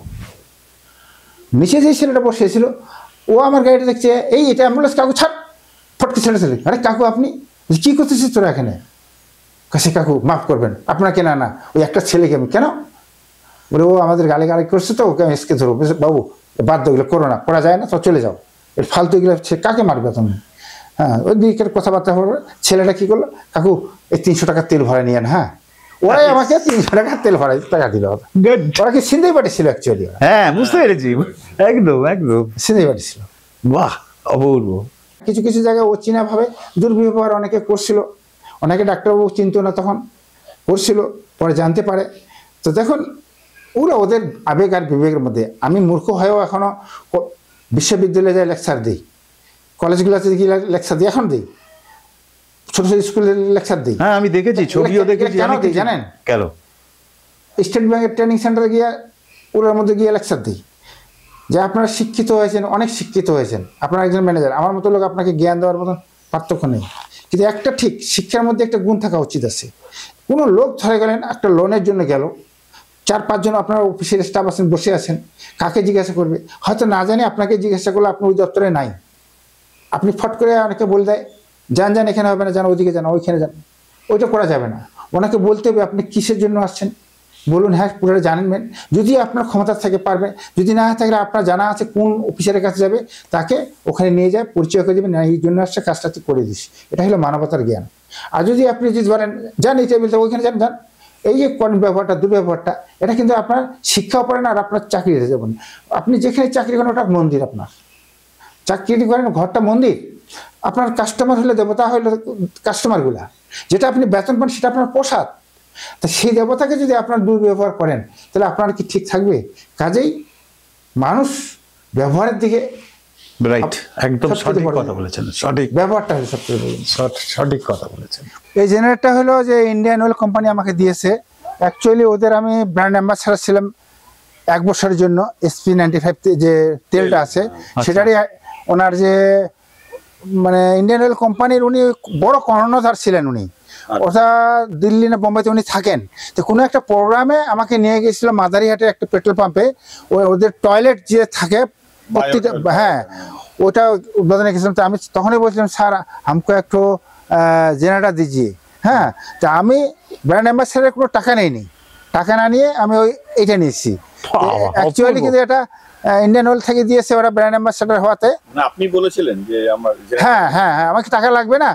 নিচে যে ছেলেটা বসেছিল ও আমার গাড়িটা দেখছে, এই এটা অ্যাম্বুলেন্স, কাকু ছাড়, ফটকে ছেড়ে ছেলে। আরে কাকু আপনি কী করতেছিস তোরা এখানে? কাছে কাকু মাফ করবেন, আপনাকে না, না ওই একটা ছেলেকে। আমি কেন? বলে ও আমাদের গালি করছে তো, ওকে আমি এসকে ধরবো। বাবু বাদ ওগুলো করো না, করা যায় না, তো চলে যাও, এর ফালতু এগুলো কাকে মারবে তুমি? হ্যাঁ, ওই দিকের কথাবার্তা হবে। ছেলেটা কী করলো, কাকু এই 300 টাকার তেল ভরে নিয়েন। হ্যাঁ, ওরাই আমাকে 300 টাকার তেল ভরাই টাকা দিল। ওরা কি সিন্ধাই পাটি ছিল অ্যাকচুয়ালি? হ্যাঁ, বুঝতে পেরেছি, একদম একদম সিন্ধাই পাটি ছিল। বাহ, অপূর্ব। কিছু কিছু জায়গায় অচেনাভাবে দুর্ব্যবহার অনেকে করছিল, অনেকে ডাক্তারবাবু চিনতো না, তখন করছিল, পরে জানতে পারে। তো দেখুন ওরা ওদের আবেগ আর বিবেকের মধ্যে। আমি মূর্খ হয়েও এখনও বিশ্ববিদ্যালয়ে যাই লেকচার দিই, কলেজগুলোতে গিয়ে লেকচার দিই, এখন দিই, ছোট ছোট স্কুলে লেকচার দিই। হ্যাঁ, আমি দেখেছি, ছবিও দেখেছি। কেন দিই জানেন? কেন? স্টেট ব্যাংকের ট্রেনিং সেন্টারে গিয়ে ওর মধ্যে গিয়ে লেকচার দিই যে আপনারা শিক্ষিত হয়েছেন, অনেক শিক্ষিত হয়েছেন, আপনারা একজন ম্যানেজার, আমার মতো লোক আপনাকে জ্ঞান দেওয়ার মতন পার্থক্য নেই, কিন্তু একটা ঠিক শিক্ষার মধ্যে একটা গুণ থাকা উচিত আছে। কোনো লোক ধরে গেলেন একটা লোনের জন্য গেল, 4-5 জন আপনার অফিসের স্টাফ আছেন, বসে আছেন, কাকে জিজ্ঞাসা করবে? হয়তো না জানি আপনাকে জিজ্ঞাসা করলে আপনি ওই দপ্তরে নাই, আপনি ফট করে অনেকে বলে দেয় যান যান, এখানে হবে না, যান ওইদিকে, যান ওইখানে যান, ওইটা করা যাবে না। ওনাকে বলতে হবে আপনি কিসের জন্য আসছেন, বলুন হ্যাঁ পুরো জানেন। যদি আপনার ক্ষমতা থাকে পারবে, যদি না থাকলে আপনার জানা আছে কোন অফিসারের কাছে যাবে, তাকে ওখানে নিয়ে যায়, পরিচয় করে দেবেন, এই জন্য আসছে, কাজটা করে দিস। এটা হলো মানবতার জ্ঞান। আর যদি আপনি যদি ধরেন যান এই টেবিলটা ওইখানে যান, যান, এই যে ব্যবহারটা, দুর্ব্যবহারটা, এটা কিন্তু আপনার শিক্ষাও পড়ে না, আর আপনার চাকরিতে যাবেন। আপনি যেখানে চাকরি করেন ওটা মন্দির, আপনার চাকরি করেন ঘরটা মন্দির, আপনার কাস্টমার হলে দেবতা হইলে কাস্টমারগুলা, যেটা আপনি বেতন পান সেটা আপনার প্রসাদ। তা সেই দেবতাকে যদি আপনার দুর্ব্যবহার করেন তাহলে আপনার কি ঠিক থাকবে? কাজেই মানুষ ব্যবহারের দিকে, রাইট, একদম সঠিক কথা বলেছেন, সঠিক ব্যবহারটা হলো সবচেয়ে সঠিক কথা বলেছেন। এই জেনারেটরটা হলো যে ইন্ডিয়ান অয়েল কোম্পানি আমাকে দিয়েছে। অ্যাকচুয়ালি ওদের আমি ব্র্যান্ড অ্যাম্বাসাডার ছিলাম 1 বছরের জন্য। SP95 যে তেলটা আছে সেটারই ওনার যে মানে ইন্ডিয়ান অয়েল কোম্পানির উনি বড় কর্ণধার ছিলেন উনি। ওটা দিল্লি না বোম্বাইতে উনি থাকেন। তো কোনো একটা প্রোগ্রামে আমাকে নিয়ে গিয়েছিল মাদারিহাটের একটা পেট্রোল পাম্পে, ওদের টয়লেট যে থাকে প্রত্যেকটা, হ্যাঁ ওটা উদ্বোধনে গেছিলাম। তো আমি তখনই বলছিলাম স্যার আমাকে একটু জেনারেটর দিজিয়ে। হ্যাঁ, তা আমি ব্র্যান্ড অ্যাম্বাসাডারের কোনো টাকা নেইনি, টাকা না নিয়ে আমি ওই এইটা নিয়েছি। অ্যাকচুয়ালি কিন্তু এটা ইন্ডিয়ান অয়েল থেকে দিয়েছে ওরা ব্র্যান্ড অ্যাম্বাসাডার হওয়াতে। আপনি বলেছিলেন যে আমার, হ্যাঁ হ্যাঁ হ্যাঁ, আমাকে টাকা লাগবে না,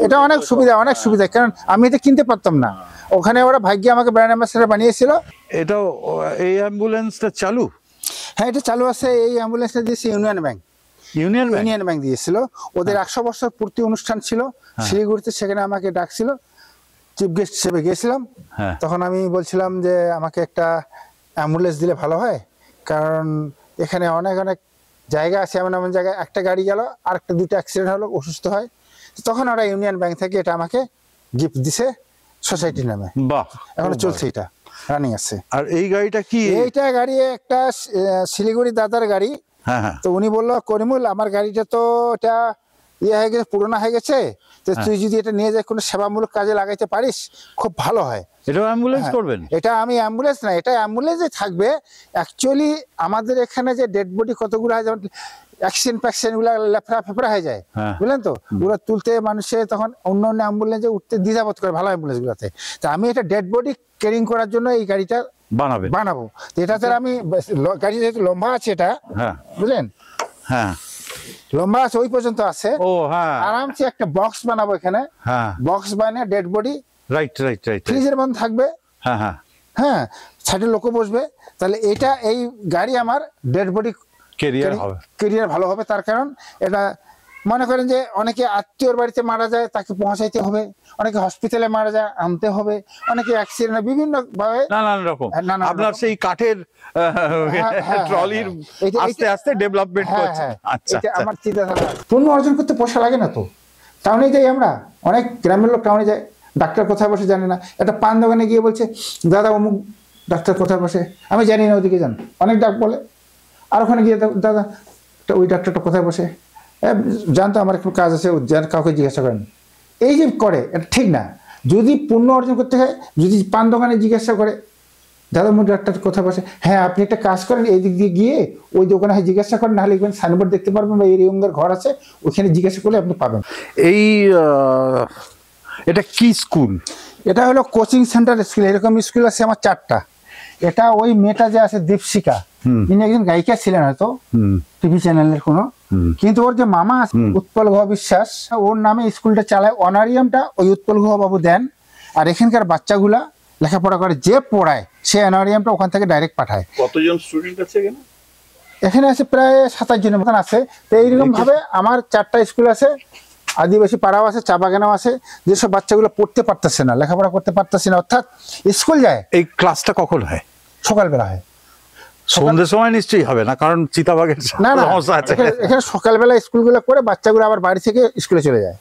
এটা অনেক সুবিধা, অনেক সুবিধা, কারণ আমি এটা কিনতে পারতাম না। ওখানে ওরা ভাগ্যে আমাকে ব্র্যান্ড অ্যাম্বাসাডার বানিয়েছিল। এটাও এই অ্যাম্বুলেন্সটা চালু? হ্যাঁ, এটা চালু আছে। এই অ্যাম্বুলেন্সটা দিয়েছে ইউনিয়ন ব্যাংক। ইউনিয়ন ব্যাংক দিয়েছিল। ওদের 100 বছর পূর্তি অনুষ্ঠান ছিল শিলিগুড়িতে, সেখানে আমাকে ডাকছিল, চিফ গেস্ট হিসেবে গিয়েছিলাম। তখন আমি বলছিলাম যে আমাকে একটা অ্যাম্বুলেন্স দিলে ভালো হয়, কারণ এখানে অনেক অনেক জায়গা আছে, এমন এমন জায়গায় একটা গাড়ি গেল আর একটা 2টা অ্যাক্সিডেন্ট হলো, অসুস্থ হয়। তখন ওরা ইউনিয়ন ব্যাংক থেকে এটা আমাকে গিফট দিছে সোসাইটির নামে। বাহ, এখনো চলছে, এটা রানিং আছে। আর এই গাড়িটা কি? এইটা গাড়ি একটা শিলিগুড়ি দাদার গাড়ি। তো উনি বললো করিমুল আমার গাড়িটা তো এটা ইয়ে হয়ে গেছে, পুরোনো হয়ে গেছে, তো তুই যদি এটা নিয়ে যায় কোনো সেবামূলক কাজে লাগাইতে পারিস খুব ভালো হয়। এটা অ্যাম্বুলেন্স করবেন? এটা আমি অ্যাম্বুলেন্স না, এটা অ্যাম্বুলেন্সে থাকবে। অ্যাকচুয়ালি আমাদের এখানে যে ডেড বডি কতগুলো হয়, যেমন অ্যাক্সিডেন্ট ফ্যাক্সিডেন্ট গুলো লেফড়া ফেফড়া হয়ে যায়, বুঝলেন তো, ওগুলো তুলতে মানুষের তখন অন্য অন্য অ্যাম্বুলেন্সে উঠতে দ্বিধাবোধ করে, ভালো অ্যাম্বুলেন্স গুলোতে। তো আমি এটা ডেড বডি ক্যারিং করার জন্য এই গাড়িটা বানাবো। তো এটাতে আমি গাড়ি যেহেতু লম্বা আছে এটা, বুঝলেন, হ্যাঁ লম্বা আছে ওই পর্যন্ত আছে, আরামসে একটা বক্স বানাবো এখানে, বক্স বানিয়ে ডেড বডি ফ্রিজের মধ্যে থাকবে, হ্যাঁ সাইডে লোকও বসবে। তাহলে এটা এই গাড়ি আমার ডেড বডি কেরিয়ার ভালো হবে। তার কারণ এটা মনে করেন যে অনেকে আত্মীয়র বাড়িতে মারা যায়, তাকে পৌঁছাইতে হবে, অনেকে হসপিটালে মারা যায়, আনতে হবে, অনেকে অ্যাক্সিডেন্ট বিভিন্ন ভাবে নানান রকম। আপনার সেই কাঠের ট্রলির আস্তে আস্তে ডেভেলপমেন্ট করছে। আচ্ছা, এটা আমার চিন্তাধারা। পূর্ণ অর্জন করতে পয়সা লাগে না তো। টাউনে যাই আমরা, অনেক গ্রামের লোক টাউনে যায়, ডাক্তার কোথায় বসে জানে না। একটা পান দোকানে গিয়ে বলছে দাদা অমুক ডাক্তার কোথায় বসে, আমি জানি না, ওদিকে যান, অনেক ডাক বলে। আর ওখানে গিয়ে দাদা ওই ডাক্তারটা কোথায় বসে, জানতো আমার একটু কাজ আছে, কাউকে জিজ্ঞাসা করেন। এই যে করে এটা ঠিক না। যদি পূর্ণ অর্জন করতে হয়, যদি পান দোকানে জিজ্ঞাসা করে দাদা অমুক ডাক্তার কোথায় বসে, হ্যাঁ আপনি একটা কাজ করেন, এই দিক দিয়ে গিয়ে ওই দোকানে জিজ্ঞাসা করেন, নাহলে এখানে সাইনবোর্ড দেখতে পারবেন, বা এরকমের ঘর আছে, ওইখানে জিজ্ঞাসা করলে আপনি পাবেন। এই এটা কি স্কুল? এটা হলো কোচিং সেন্টার স্কুল। এরকম স্কুল আছে আমার 4টা। এটা ওই মেয়েটা যে আছে দীপশিকা, ইনি একজন গায়িকা ছিলেন হয়তো টিভি চ্যানেলের কোনো, কিন্তু ওর যে মামা আছে উৎপল গুহ বিশ্বাস, ওর নামে স্কুলটা চালায়। অনারিয়ামটা ওই উৎপল গুহ বাবু দেন, আর এখানকার বাচ্চাগুলা লেখাপড়া করে, যে পড়ায় সে অনারিয়ামটা ওখান থেকে ডাইরেক্ট পাঠায়। কতজন স্টুডেন্ট আছে এখানে? এখানে আছে প্রায় 27 জনের মতন আছে। তো এইরকম ভাবে আমার 4টা স্কুল আছে, আদিবাসী পাড়াও আছে, চা বাগানও আছে। যেসব বাচ্চাগুলো পড়তে পারতেছে না, লেখাপড়া করতে পারতেছে না, অর্থাৎ স্কুল যায়। এই ক্লাসটা কখন হয়? সকালবেলা হয়। সন্ধ্যের সময় নিশ্চয়ই হবে না, কারণ চিতাবাঘের সমস্যা আছে। এখানে সকালবেলা স্কুলগুলো করে বাচ্চাগুলো আবার বাড়ি থেকে স্কুলে চলে যায়।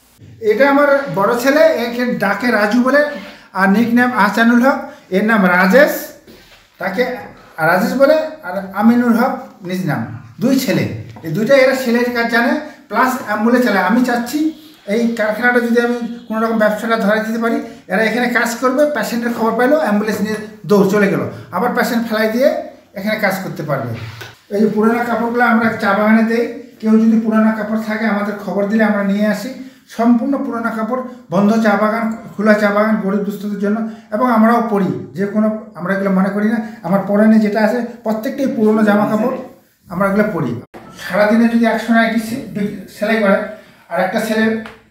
এটা আমার বড় ছেলে, এখানে ডাকে রাজু বলে, আর নিক নেম আহসানুল হক, এর নাম রাজেশ, তাকে রাজেশ বলে, আর আমিনুল হক নিজ নাম। 2 ছেলে, এই 2টা এরা সেলের কাজ জানে, প্লাস অ্যাম্বুলেন্স চালায়। আমি চাচ্ছি এই কারখানাটা যদি আমি কোনো রকম ব্যবসাটা ধরাই দিতে পারি, এরা এখানে কাজ করবে, পেশেন্টের খবর পাইলো, অ্যাম্বুলেন্স নিয়ে দৌড় চলে গেল, আবার পেশেন্ট ফেলাই দিয়ে এখানে কাজ করতে পারবে। এই যে পুরোনো কাপড়গুলো আমরা চা বাগানে দেই, কেউ যদি পুরোনো কাপড় থাকে আমাদের খবর দিলে আমরা নিয়ে আসি। সম্পূর্ণ পুরোনো কাপড়, বন্ধ চা বাগান, খোলা চা বাগান, গরিব দুস্থদের জন্য। এবং আমরাও পরি, যে কোনো, আমরা এগুলো মনে করি না, আমার পরনে যেটা আছে প্রত্যেকটাই পুরোনো জামা কাপড়, আমরা এগুলো পরি। সারাদিনে যদি 100 নাইটি সেলাই করে, আর একটা ছেলে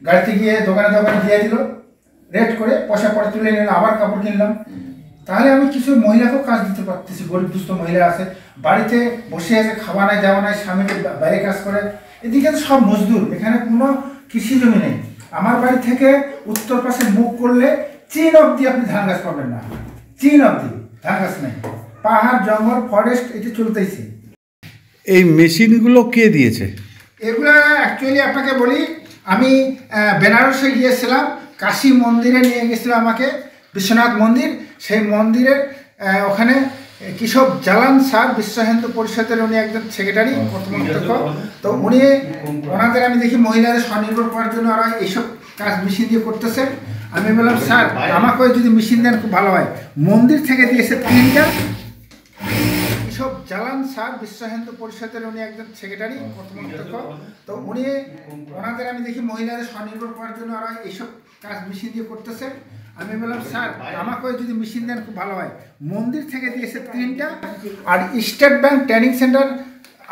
গাড়িতে গিয়ে দোকানে দিয়ে দিল, রেট করে পয়সা পরে তুলে নিল, আবার কাপড় কিনলাম, তাহলে আমি কিছু মহিলাকেও কাজ দিতে পারতেছি। গরিব দুস্থ মহিলা আছে, বাড়িতে বসে আছে, খাওয়া নাই যাওয়া নাই, স্বামীকে বাইরে কাজ করে, এদিকে তো সব মজদুর, এখানে কোনো কৃষি জমি নেই। আমার বাড়ি থেকে উত্তর পাশে মুখ করলে চীন অবধি আপনি ধান গাছ পাবেন না, চীন অবধি ধান গাছ নেই, পাহাড় জঙ্গল ফরেস্ট এটা চলতেইছে। এই মেশিনগুলো কে দিয়েছে? এগুলো অ্যাকচুয়ালি আপনাকে বলি, আমি বেনারসে গিয়েছিলাম, কাশী মন্দিরে নিয়ে গেছিল আমাকে, বিশ্বনাথ মন্দির, সেই মন্দিরের ওখানে কৃষক জালান স্যার, বিশ্ব হিন্দু পরিষদের উনি একজন সেক্রেটারি কর্তৃপক্ষ। তো উনি, ওনাদের আমি দেখি মহিলাদের স্বনির্ভর করার জন্য ওরা এইসব কাজ মেশিন দিয়ে করতেছে। আমি বললাম স্যার আমাকে যদি মেশিন দেন খুব ভালো হয়। মন্দির থেকে দিয়েছে 3টা। কৃষক জালান স্যার, বিশ্ব হিন্দু পরিষদের উনি একজন সেক্রেটারি কর্তৃপক্ষ। তো উনি, ওনাদের আমি দেখি মহিলাদের স্বনির্ভর করার জন্য ওরা এইসব কাজ মেশিন দিয়ে করতেছে। আমি বললাম স্যার আমাকে যদি মেশিন দেন খুব ভালো হয়। মন্দির থেকে দিয়েছে 3টা, আর স্টেট ব্যাংক ট্রেনিং সেন্টার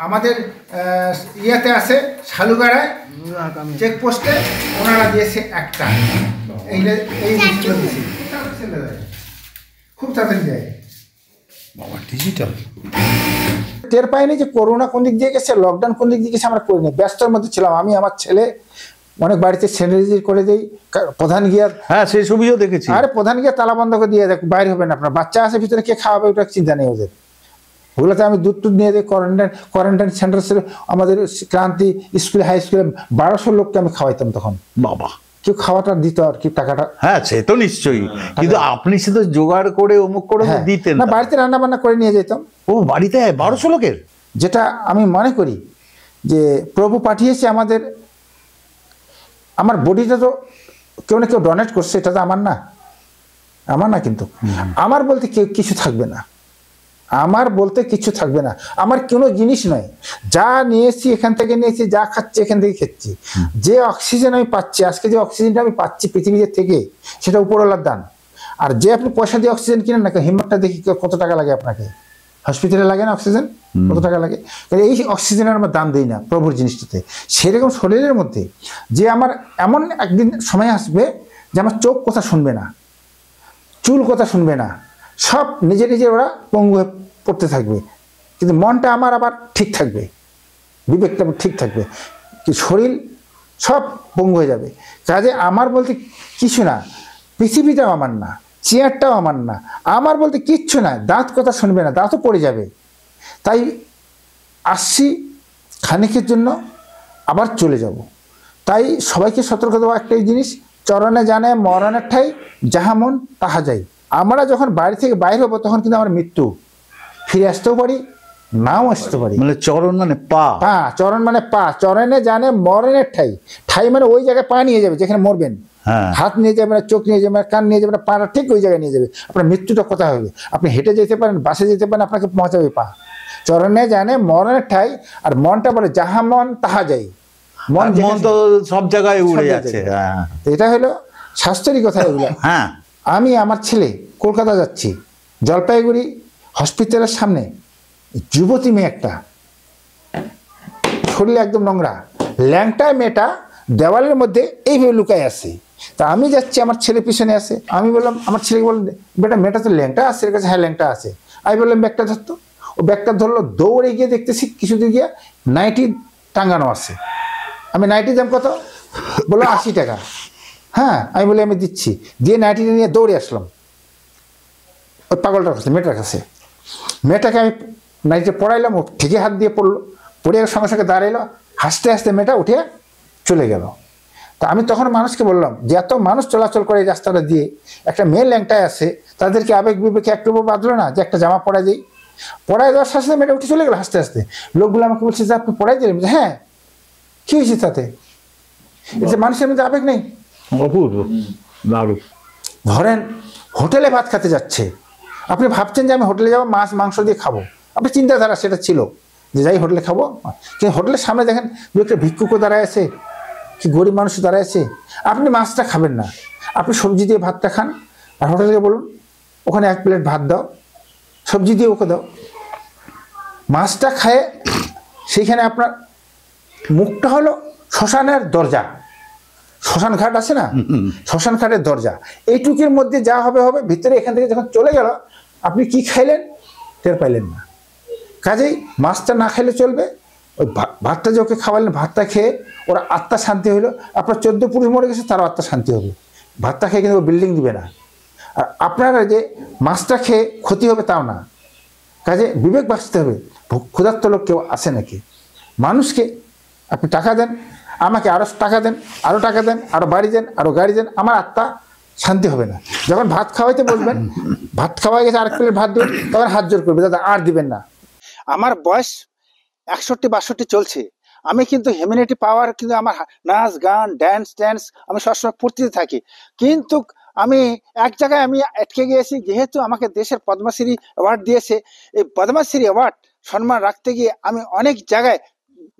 আমাদের ইয়াতে আছে শালুগাড়ায় চেকপোস্টে, ওনারা দিয়েছে 1টা। এই খুব তাড়াতাড়ি যায়, ডিজিটাল। টের পাইনি যে করোনা কোন দিক দিয়ে গেছে, লকডাউন কোন দিক দিয়ে গেছে আমরা করিনি, ব্যস্তর মধ্যে ছিলাম। আমি আমার ছেলে অনেক বাড়িতে স্যানিটাইজার করে দিই, প্রধান গিয়ে, হ্যাঁ সেই ছবিও দেখেছি। আরে প্রধান গিয়ে তালা বন্ধ করে দিয়ে দেখ, বাইরে হবে না, আপনার বাচ্চা আছে ভিতরে, কে খাওয়াবে ওটা চিন্তা নেই ওদের। ওগুলোতে আমি দুধ নিয়ে দিই। কোয়ারেন্টাইন সেন্টার ছিল আমাদের ক্রান্তি স্কুলে, হাই স্কুলে 1200 লোককে আমি খাওয়াইতাম তখন। বাবা, কেউ খাওয়াটা দিত আর কি, টাকাটা। হ্যাঁ সে তো নিশ্চয়ই, কিন্তু আপনি সে তো জোগাড় করে অমুক করে দিতেন না, বাড়িতে রান্না বান্না করে নিয়ে যেতাম। ও বাড়িতে 1200 লোকের? যেটা আমি মনে করি যে প্রভু পাঠিয়েছে আমাদের আমার বডিটা তো কেউ না কেউ ডোনেট করছে, এটা তো আমার না কিন্তু আমার বলতে কিছু থাকবে না, আমার বলতে কিছু থাকবে না, আমার কোনো জিনিস নয়। যা নিয়েছি এখান থেকে নিয়েছি, যা খাচ্ছি এখান থেকে খাচ্ছি, যে অক্সিজেন আমি পাচ্ছি আজকে, যে অক্সিজেনটা আমি পাচ্ছি পৃথিবীর থেকে, সেটা উপরওয়ালার দান। আর যে আপনি পয়সা দিয়ে অক্সিজেন কিনেন না, হিম্মতটা দেখি কত টাকা লাগে আপনাকে, হসপিটালে লাগে না অক্সিজেন, কত টাকা লাগে। এই অক্সিজেনের আমরা দাম দিই না প্রভুর জিনিসটাতে। সেরকম শরীরের মধ্যে যে আমার এমন একদিন সময় আসবে যে আমার চোখ কথা শুনবে না, চুল কথা শুনবে না, সব নিজে নিজে ওরা পঙ্গু হয়ে পড়তে থাকবে, কিন্তু মনটা আমার আবার ঠিক থাকবে, বিবেকটা ঠিক থাকবে, কি শরীর সব পঙ্গু হয়ে যাবে। কাজে আমার বলতে কিছু না, পৃথিবীটাও আমার না, চেয়ারটাও আমার না, আমার বলতে কিচ্ছু না। দাঁত কথা শুনবে না, দাঁতও পড়ে যাবে। তাই আসছি খানিকের জন্য, আবার চলে যাব। তাই সবাইকে সতর্ক দেওয়া একটাই জিনিস, চরণে জানে মরণের ঠাই, যাহা মন তাহা যাই। আমরা যখন বাড়ি থেকে বাইরে হবো তখন কিন্তু আমার মৃত্যু, ফিরে আসতেও পারি, নাও আসতে পারি। মানে চরণ মানে পা, চরণ মানে পা, চরণে জানে মরণের ঠাই, ঠাই মানে ওই জায়গায় পা নিয়ে যাবে যেখানে মরবেন। হাত নিয়ে যাবে না, চোখ নিয়ে যাবে না, কান নিয়ে যাবে না, পাটা ঠিক ওই জায়গায় নিয়ে যাবে। আপনার মৃত্যুটা কোথায় হবে? আপনি হেঁটে যেতে পারেন, বাসে যেতে পারেন, আপনাকে পৌঁছাবে পা। চরণে জানে মরণের ঠাই, আর মনটা বলে যাহা মন তাহা যাই। মন তো সব জায়গায় উড়ে যাচ্ছে। এটা হলো শাস্ত্রেরই কথা এগুলো। আমি আমার ছেলে কলকাতা যাচ্ছি, জলপাইগুড়ি হসপিটালের সামনে যুবতী মেয়ে একটা, শরীরে একদম নোংরা, ল্যাংটা মেয়েটা দেওয়ালের মধ্যে এইভাবে লুকায় আছে। তা আমি যাচ্ছি, আমার ছেলে পিছনে আছে। আমি বললাম, আমার ছেলেকে বললাম, বেটা মেয়েটা তো ল্যাংটা আছে এর কাছে। হ্যাঁ ল্যাংটা আছে। আমি বললাম ব্যাগটা ধরতো। ও ব্যাগটা ধরলো, দৌড়ে গিয়ে দেখতেছি কিছুদিন গিয়ে নাইটি টাঙ্গানো আছে। আমি নাইটির দাম কত? বললো 80 টাকা। হ্যাঁ, আমি বলি আমি দিচ্ছি, দিয়ে নাইটিটা নিয়ে দৌড়ে আসলাম ওই পাগলটার কাছে, মেয়েটার কাছে। মেয়েটাকে আমি নাইটিটা পড়াইলাম, ও ঠিকই হাত দিয়ে পড়লো, পড়ে সঙ্গে সঙ্গে দাঁড়াইলো, হাসতে হাসতে মেয়েটা উঠে চলে গেল। তা আমি তখন মানুষকে বললাম যে এত মানুষ চলাচল করে এই রাস্তাটা দিয়ে, একটা মেয়ে ল্যাংটায় আছে, তাদেরকে আবেগ বিবেকে একটু বাঁধলো না যে একটা জামা পরাই দিই? পড়াই দেওয়ার সাথে সাথে মেয়েটা উঠে চলে গেল হাসতে হাসতে। লোকগুলো আমাকে বলছে যে আপনি পড়াই দিলেন? হ্যাঁ, কি হয়েছে তাতে? এটা মানুষের মধ্যে আবেগ নেই। ধরেন হোটেলে ভাত খেতে যাচ্ছে, আপনি ভাবছেন যে আমি হোটেলে যাবো, মাছ মাংস দিয়ে খাবো, আপনার চিন্তাধারা সেটা ছিল যে যাই হোটেলে খাবো। কিন্তু হোটেলের সামনে দেখেন দু একটা ভিক্ষুকও দাঁড়ায় আছে, কি গরিব মানুষ দাঁড়ায় আছে, আপনি মাছটা খাবেন না, আপনি সবজি দিয়ে ভাতটা খান। আর হোটেলে বলুন ওখানে 1 প্লেট ভাত দাও, সবজি দিয়ে ওকে দাও, মাছটা খায়। সেইখানে আপনার মুখটা হলো শ্মশানের দরজা, শ্মশান ঘাট আছে না, শ্মশান ঘাটের দরজা। এইটুকুর মধ্যে যা হবে হবে, ভিতরে এখান থেকে যখন চলে গেল আপনি কি খাইলেন টের পাইলেন না। কাজেই মাছটা না খাইলে চলবে, ওই ভাতটা যে ওকে খাওয়ালেন, ভাতটা খেয়ে ওরা আত্মা শান্তি হইলো। আপনার 14 পুরুষ মরে গেছে, তারও আত্মা শান্তি হবে। ভাতটা খেয়ে কিন্তু বিল্ডিং দিবে না। আর আপনারা যে মাছটা খেয়ে ক্ষতি হবে তাও না। কাজে বিবেক বাঁচতে হবে। ক্ষুধার্ত লোক কেউ আসে নাকি? মানুষকে আপনি টাকা দেন, আমাকে আরও টাকা দেন, আরও টাকা দেন, আরও বাড়ি দেন, আরও গাড়ি দেন, আমার আত্মা শান্তি হবে না। যখন ভাত খাওয়াইতে বলবেন, ভাত খাওয়াই গেছে 1 প্লেট ভাত দেবেন, তখন হাত জোর করবে, দাদা আর দিবেন না। আমার বয়স 61-62 চলছে, আমি কিন্তু হিউম্যানিটি পাওয়ার, কিন্তু আমার নাচ গান ড্যান্স আমি সবসময় ফুর্তিতে থাকি। কিন্তু আমি এক জায়গায় আমি আটকে গিয়েছি, যেহেতু আমাকে দেশের পদ্মশ্রী অ্যাওয়ার্ড দিয়েছে। এই পদ্মশ্রী অ্যাওয়ার্ড সম্মান রাখতে গিয়ে আমি অনেক জায়গায়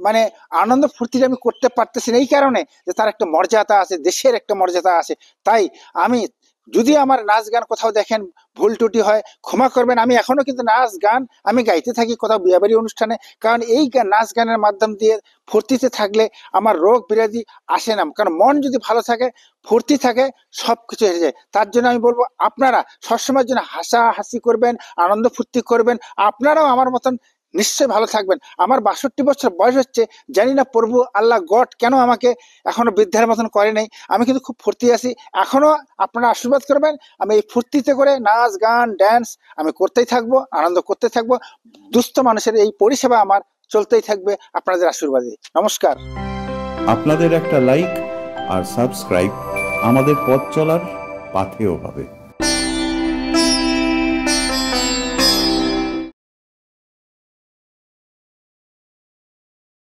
মানে আনন্দ ফুর্তিটা আমি করতে পারতেছি না, এই কারণে যে তার একটা মর্যাদা আছে, দেশের একটা মর্যাদা আছে। তাই আমি, যদি আমার নাচ গান কোথাও দেখেন ভুল ত্রুটি হয় ক্ষমা করবেন। আমি এখনো কিন্তু নাচ গান আমি গাইতে থাকি কোথাও বিয়েবাড়ি অনুষ্ঠানে, কারণ এই নাচ গানের মাধ্যম দিয়ে ফুর্তিতে থাকলে আমার রোগ বিরোধী আসে না। কারণ মন যদি ভালো থাকে, ফুর্তি থাকে, সব কিছু হেরে যায়। তার জন্য আমি বলবো আপনারা সবসময়ের জন্য হাসাহাসি করবেন, আনন্দ ফুর্তি করবেন। আপনারাও আমার মতন নিশ্চয়ই ভালো থাকবেন। আমার 62 বছর বয়স হচ্ছে, জানি না প্রভু আল্লাহ গড কেন আমাকে এখনো বৃদ্ধার মতন করে নেই। আমি কিন্তু খুব ফুর্তি আছি, এখনো আপনারা আশীর্বাদ করবেন। আমি এই ফুর্তিতে করে নাচ গান ড্যান্স আমি করতেই থাকবো, আনন্দ করতে থাকবো। দুস্থ মানুষের এই পরিষেবা আমার চলতেই থাকবে আপনাদের আশীর্বাদে। নমস্কার। আপনাদের একটা লাইক আর সাবস্ক্রাইব আমাদের পথ চলার পাথেয় হবে।